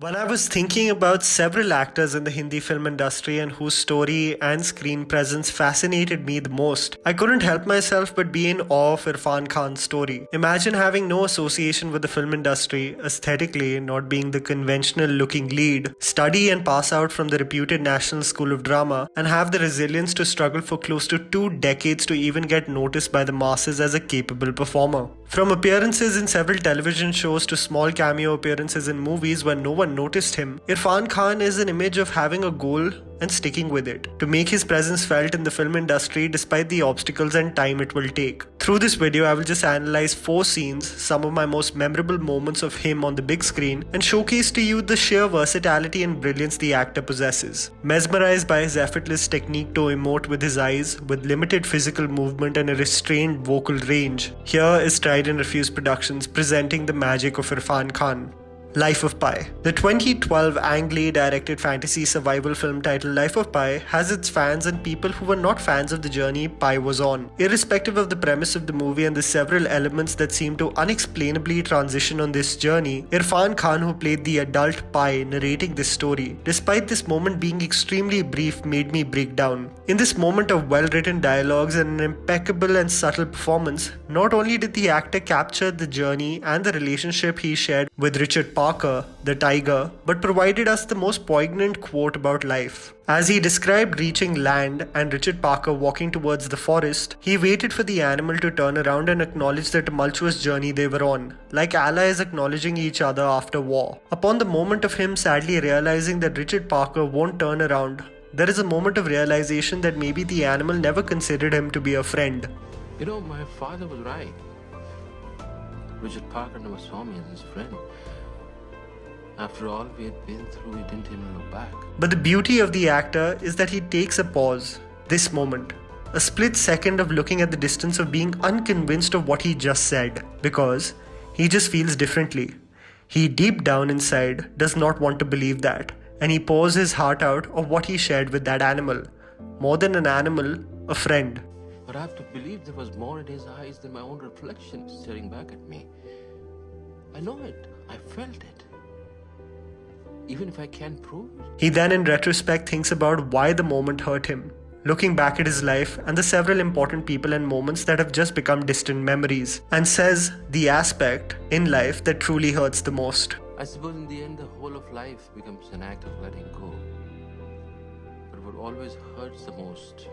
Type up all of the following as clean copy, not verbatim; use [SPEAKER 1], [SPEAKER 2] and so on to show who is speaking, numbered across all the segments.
[SPEAKER 1] When I was thinking about several actors in the Hindi film industry and whose story and screen presence fascinated me the most, I couldn't help myself but be in awe of Irrfan Khan's story. Imagine having no association with the film industry, aesthetically not being the conventional looking lead, study and pass out from the reputed National School of Drama, and have the resilience to struggle for close to 2 decades to even get noticed by the masses as a capable performer. From appearances in several television shows to small cameo appearances in movies where no one noticed him, Irrfan Khan is an image of having a goal and sticking with it, to make his presence felt in the film industry despite the obstacles and time it will take. Through this video, I will just analyze 4 scenes, some of my most memorable moments of him on the big screen, and showcase to you the sheer versatility and brilliance the actor possesses. Mesmerized by his effortless technique to emote with his eyes, with limited physical movement and a restrained vocal range, here is Tried&Refused Productions presenting the magic of Irrfan Khan. Life of Pi. The 2012 Ang Lee directed fantasy survival film titled Life of Pi has its fans and people who were not fans of the journey Pi was on. Irrespective of the premise of the movie and the several elements that seem to unexplainably transition on this journey, Irrfan Khan, who played the adult Pi narrating this story, despite this moment being extremely brief, made me break down. In this moment of well-written dialogues and an impeccable and subtle performance, not only did the actor capture the journey and the relationship he shared with Richard Parker, the tiger, but provided us the most poignant quote about life. As he described reaching land and Richard Parker walking towards the forest, he waited for the animal to turn around and acknowledge the tumultuous journey they were on, like allies acknowledging each other after war. Upon the moment of him sadly realizing that Richard Parker won't turn around, there is a moment of realization that maybe the animal never considered him to be a friend.
[SPEAKER 2] You know, my father was right. Richard Parker never saw me as his friend. After all we had been through, we didn't even look back.
[SPEAKER 1] But the beauty of the actor is that he takes a pause, this moment, a split second of looking at the distance of being unconvinced of what he just said, because he just feels differently. He deep down inside does not want to believe that, and he pours his heart out of what he shared with that animal. More than an animal, a friend.
[SPEAKER 2] But I have to believe there was more in his eyes than my own reflection staring back at me. I know it. I felt it. Even if I can't prove it.
[SPEAKER 1] He then in retrospect thinks about why the moment hurt him, looking back at his life and the several important people and moments that have just become distant memories, and says the aspect in life that truly hurts the most.
[SPEAKER 2] I suppose in the end the whole of life becomes an act of letting go. But what always hurts the most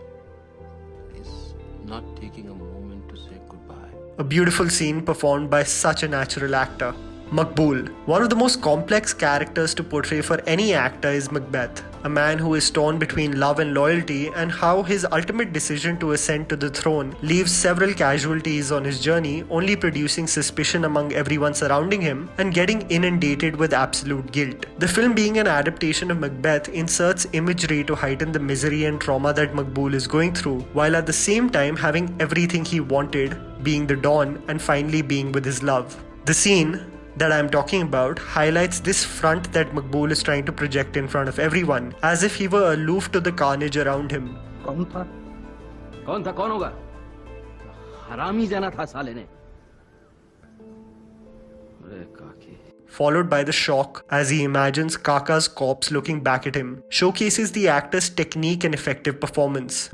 [SPEAKER 2] is not taking a moment to say goodbye.
[SPEAKER 1] A beautiful scene performed by such a natural actor. Makbul. One of the most complex characters to portray for any actor is Macbeth, a man who is torn between love and loyalty, and how his ultimate decision to ascend to the throne leaves several casualties on his journey, only producing suspicion among everyone surrounding him and getting inundated with absolute guilt. The film, being an adaptation of Macbeth, inserts imagery to heighten the misery and trauma that Makbul is going through, while at the same time having everything he wanted, being the dawn and finally being with his love. The scene that I am talking about highlights this front that Makbul is trying to project in front of everyone, as if he were aloof to the carnage around him.
[SPEAKER 3] कौन था? कौन होगा? हरामी जाना था साले ने. अरे काकी.
[SPEAKER 1] Followed by the shock as he imagines Kaka's corpse looking back at him, showcases the actor's technique and effective performance.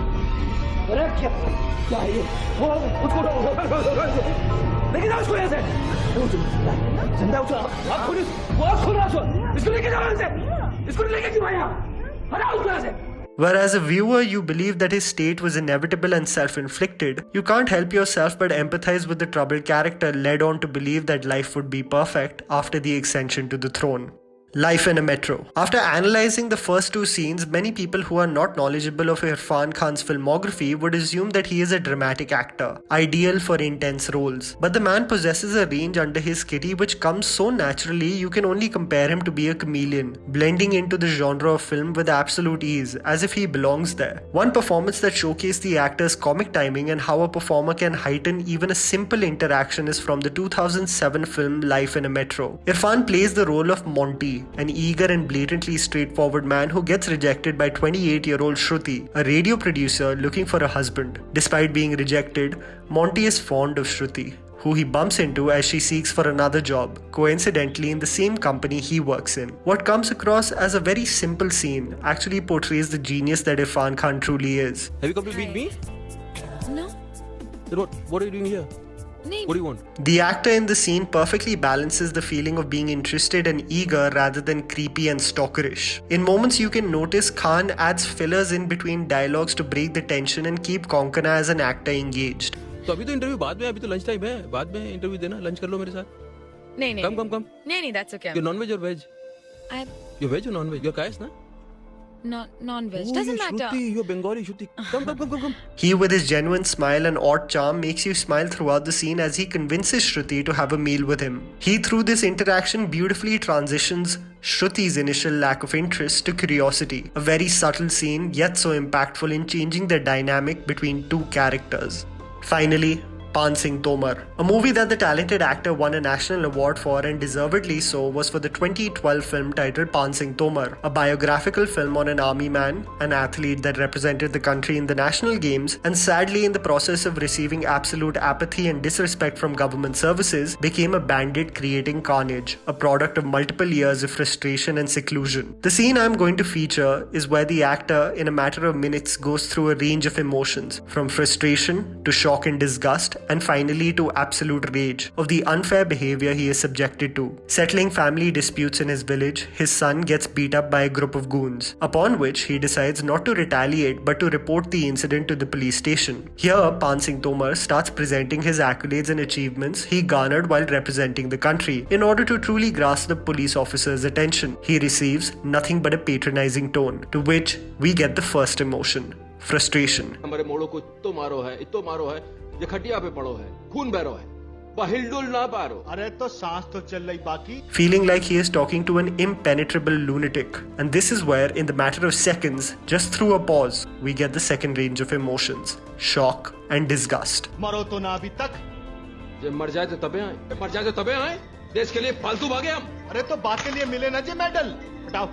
[SPEAKER 1] Whereas a viewer, you believe that his state was inevitable and self-inflicted, you can't help yourself but empathize with the troubled character led on to believe that life would be perfect after the ascension to the throne. Life in a Metro. After analyzing the first 2 scenes, many people who are not knowledgeable of Irrfan Khan's filmography would assume that he is a dramatic actor, ideal for intense roles. But the man possesses a range under his kitty which comes so naturally you can only compare him to be a chameleon, blending into the genre of film with absolute ease, as if he belongs there. One performance that showcased the actor's comic timing and how a performer can heighten even a simple interaction is from the 2007 film Life in a Metro. Irrfan plays the role of Monty, an eager and blatantly straightforward man who gets rejected by 28-year-old Shruti, a radio producer looking for a husband. Despite being rejected, Monty is fond of Shruti, who he bumps into as she seeks for another job, coincidentally in the same company he works in. What comes across as a very simple scene actually portrays the genius that Irrfan Khan truly is.
[SPEAKER 4] Have you come to meet me?
[SPEAKER 5] No.
[SPEAKER 4] Then what are you doing here?
[SPEAKER 5] Name.
[SPEAKER 4] What do you want?
[SPEAKER 1] The actor in the scene perfectly balances the feeling of being interested and eager rather than creepy and stalkerish. In moments you can notice Khan adds fillers in between dialogues to break the tension and keep Konkana as an actor engaged.
[SPEAKER 4] तो अभी तो interview बाद में, अभी तो lunch time है, बाद में इंटरव्यू देना, लंच कर लो मेरे साथ.
[SPEAKER 5] नहीं नहीं.
[SPEAKER 4] Come.
[SPEAKER 5] नहीं, that's okay.
[SPEAKER 4] You're non-veg or veg? You're veg or non-veg? You're Kayas, na?
[SPEAKER 5] Non-veg.
[SPEAKER 4] Oh,
[SPEAKER 5] Doesn't
[SPEAKER 4] you're
[SPEAKER 5] matter.
[SPEAKER 4] Shruti, you're Bengali, Shruti. Come.
[SPEAKER 1] He, with his genuine smile and odd charm, makes you smile throughout the scene as he convinces Shruti to have a meal with him. He, through this interaction, beautifully transitions Shruti's initial lack of interest to curiosity. A very subtle scene, yet so impactful in changing the dynamic between two characters. Finally, Paan Singh Tomar. A movie that the talented actor won a national award for, and deservedly so, was for the 2012 film titled Paan Singh Tomar, a biographical film on an army man, an athlete that represented the country in the national games, and sadly in the process of receiving absolute apathy and disrespect from government services, became a bandit creating carnage, a product of multiple years of frustration and seclusion. The scene I am going to feature is where the actor, in a matter of minutes, goes through a range of emotions, from frustration to shock and disgust, and finally to absolute rage of the unfair behavior he is subjected to. Settling family disputes in his village, his son gets beat up by a group of goons, upon which he decides not to retaliate but to report the incident to the police station. Here, Paan Singh Tomar starts presenting his accolades and achievements he garnered while representing the country. In order to truly grasp the police officer's attention, he receives nothing but a patronizing tone, to which we get the first emotion: frustration.
[SPEAKER 4] हमारे मोड़ों को इतो मारो है, ये खटिया पे पड़ो है, खून बह रहा है, बहिलडुल ना पारो.
[SPEAKER 6] अरे तो सांस तो चल रही बाकी.
[SPEAKER 1] Feeling like he is talking to an impenetrable lunatic. And this is where, in the matter of seconds, just through a pause, we get the second range of emotions: shock and disgust.
[SPEAKER 6] मरो तो ना अभी तक.
[SPEAKER 4] जब मर जाए तो तबे आए, देश के लिए फालतू भागे हम.
[SPEAKER 6] अरे तो बात के लिए मिले ना जी मेडल. हटाओ,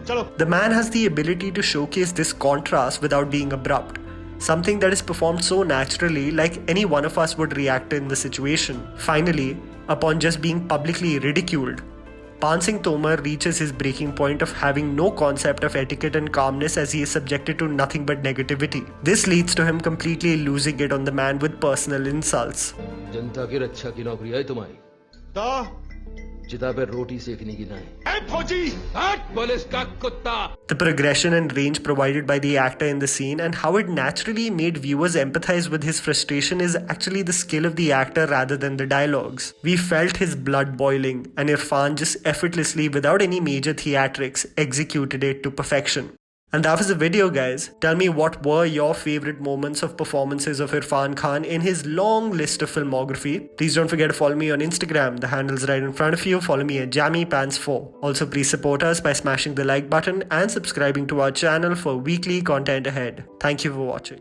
[SPEAKER 6] चलो.
[SPEAKER 1] The man has the ability to showcase this contrast without being abrupt. Something that is performed so naturally, like any one of us would react in the situation. Finally, upon just being publicly ridiculed, Paan Singh Tomar reaches his breaking point of having no concept of etiquette and calmness as he is subjected to nothing but negativity. This leads to him completely losing it on the man with personal insults.
[SPEAKER 4] जनता की रक्षा की नौकरी है तुम्हारी.
[SPEAKER 6] तो
[SPEAKER 4] चिता पे रोटी सेकने की नहीं.
[SPEAKER 6] फौजी,
[SPEAKER 4] पुलिस का कुत्ता.
[SPEAKER 1] The progression and range provided by the actor in the scene and how it naturally made viewers empathize with his frustration is actually the skill of the actor rather than the dialogues. We felt his blood boiling, and Irrfan just effortlessly, without any major theatrics, executed it to perfection. And that was the video, guys. Tell me, what were your favorite moments of performances of Irrfan Khan in his long list of filmography? Please don't forget to follow me on Instagram. The handle's right in front of you. Follow me at JammyPants4. Also, please support us by smashing the like button and subscribing to our channel for weekly content ahead. Thank you for watching.